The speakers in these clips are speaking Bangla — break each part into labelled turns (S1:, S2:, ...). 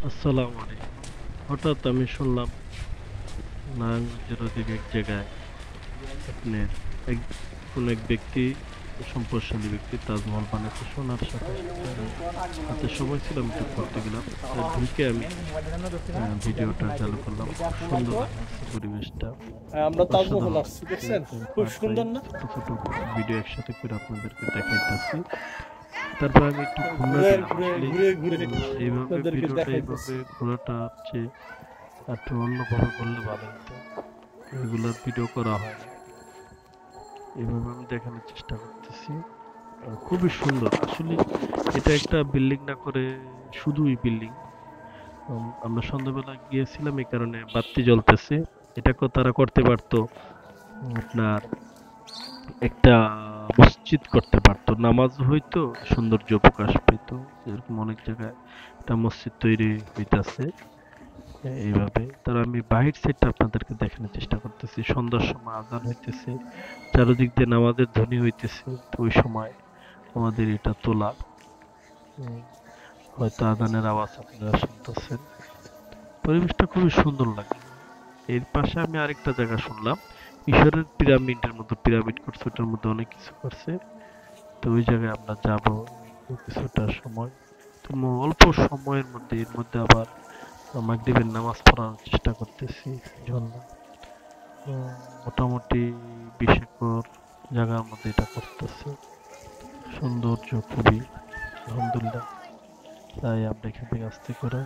S1: আসসালামু আলাইকুম। হঠাৎ আমি শুনলাম নারায়ণগঞ্জের ওদিকে এক জায়গায় আপনার এক কোন এক ব্যক্তি, সম্পদশালী ব্যক্তি তাজমহল বানাচ্ছে সোনার সাথে। আমি হাতে সময় ছিল, আমি একটু ঘুরতে গেলাম। ঢুকে আমি ভিডিওটা চালু করলাম। খুব সুন্দর লাগছে পরিবেশটা,
S2: আমরা তাজমহল
S1: অসাধারণ
S2: আসছি,
S1: লাগছে।
S2: দেখছেন খুব
S1: পার্ট
S2: সুন্দর
S1: ওয়াইজ
S2: না?
S1: ছোট ছোট ভিডিও একসাথে করে আপনাদেরকে দেখাইতেছি। তারপর আমি একটু খুলনা
S2: ঘুরে
S1: গেলাম।
S2: ঘুরে
S1: আসলে
S2: ঘুরে ঘুরে
S1: এইভাবে
S2: আপনাদেরকে
S1: ভিডিওটা
S2: দেখাইতেছি।
S1: এইভাবে ঘোরাটা হচ্ছে একটু অন্যভাবে করলে ভালো হতো। রেগুলার ভিডিও করা হয় না, এভাবে আমি দেখানোর চেষ্টা করতেছি। খুবই সুন্দর আসলে। এটা একটা বিল্ডিং না করে শুধুই বিল্ডিং। আমরা সন্ধ্যাবেলা গিয়েছিলাম, এই কারণে বাতি জ্বলতেছে। এটাকেও তারা করতে পারতো আপনার একটা মসজিদ করতে পারতো, নামাজ হইতো, সৌন্দর্য প্রকাশ পেত। এরকম অনেক জায়গায় একটা মসজিদ তৈরি হইতাছে এইভাবে। তারা আমি বাহির সাইডটা আপনাদেরকে দেখানোর চেষ্টা করতেছি। সন্ধ্যার সময় আজান হইতেছে, চারিদিক দিয়ে নামাজের ধ্বনি হইতেছে। তো ওই সময় আমাদের এটা তোলা, উম, হয়তো আজানের আওয়াজ আপনারা শুনতেছেন। পরিবেশটা খুবই সুন্দর লাগে। এর পাশে আমি আরেকটা জায়গা শুনলাম, ঈশ্বরের পিরামিডের মতো পিরামিড করছে, ওটার মধ্যে অনেক কিছু করছে। তো ওই জায়গায় আমরা যাব কিছুটা সময়। তো অল্প সময়ের মধ্যে এর মধ্যে আবার মাগরিবের নামাজ পড়ার চেষ্টা করতেছি জন্য। মোটামুটি 20 একর জায়গার মধ্যে এটা করতেছে। সৌন্দর্য খুবই, আলহামদুলিল্লাহ। তাই আমরা এখান থেকে আস্তে করে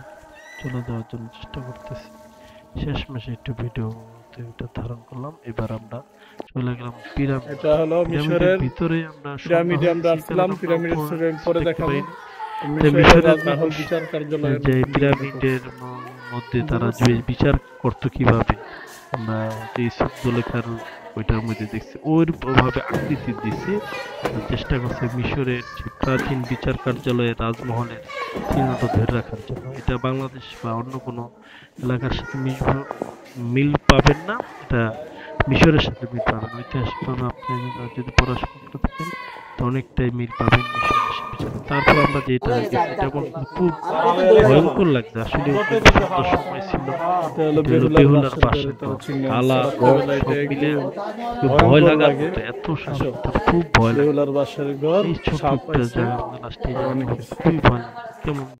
S1: চলে যাওয়ার জন্য চেষ্টা করতেছি। শেষ মাসে একটু ভিডিওতে এটা ধারণ করলাম। এবার আমরা চলে গেলাম পিরামিড।
S2: এটা হলো
S1: পিরামিডের
S2: মিশরের
S1: ভিতরে আমরা সন্ধ্যা
S2: পিরামিডে
S1: হয়ে
S2: আমরা
S1: গেছে, এই
S2: আসছিলাম।
S1: কারণে আমরা
S2: পিরামিডের
S1: উপরে
S2: স্টোরি আমি
S1: কিছু
S2: পরে
S1: দেখতে
S2: দেখাবো।
S1: পাইনি। তাই
S2: মিশরের
S1: মিশরের
S2: রাজমহল
S1: মানুষ
S2: বিচার কার্যালয়ের
S1: যে
S2: ভিডিওটা করছি।
S1: পিরামিডের মধ্যে তারা যে বিচার করতো কিভাবে, আমরা যে সুব্দলেখার ওইটার মধ্যে দেখছি ওইভাবে আকৃতি দিছে। চেষ্টা করছে মিশরের যে প্রাচীন বিচার কার্যালয়ের রাজমহলের চিহ্নটা ধরে রাখার জন্য। এটা বাংলাদেশ বা অন্য কোনো এলাকার সাথে মিল পাবেন না। এটা মিশরের সাথে মিল পাবেন। ঐতিহাসিকভাবে আপনি যদি পড়াশোনা করে থাকেন তো অনেকটাই মিল পাবেন মিশরের সাথে। তারপর আমরা যেটা গেছি এটা কিন্তু খুব ভয়ঙ্কর লাগছে আসলে। সুন্দর সময় ছিল।
S2: এটা হলো
S1: এটা হলো
S2: বেহুলার
S1: বেহুলার
S2: বাসর ঘর,
S1: বাসর
S2: এটা
S1: ঘর,
S2: হচ্ছে
S1: কালা রং
S2: রাত্রেবেলা এটা
S1: সব মিলে
S2: একদম
S1: খুব ভয়
S2: ভয়ঙ্কর
S1: লাগার
S2: লাগে।
S1: মতো, এত
S2: আসো,
S1: সুন্দর, খুব ভয় লাগে।
S2: বেহুলার বাসর ঘর,
S1: এই ছোট্ট
S2: সাপ
S1: একটা
S2: পাইছে,
S1: জায়গার মধ্যে লাস্টে
S2: আরো অনেক
S1: যাওয়ার
S2: কিছু।
S1: খুবই ভয় লাগে। কেমন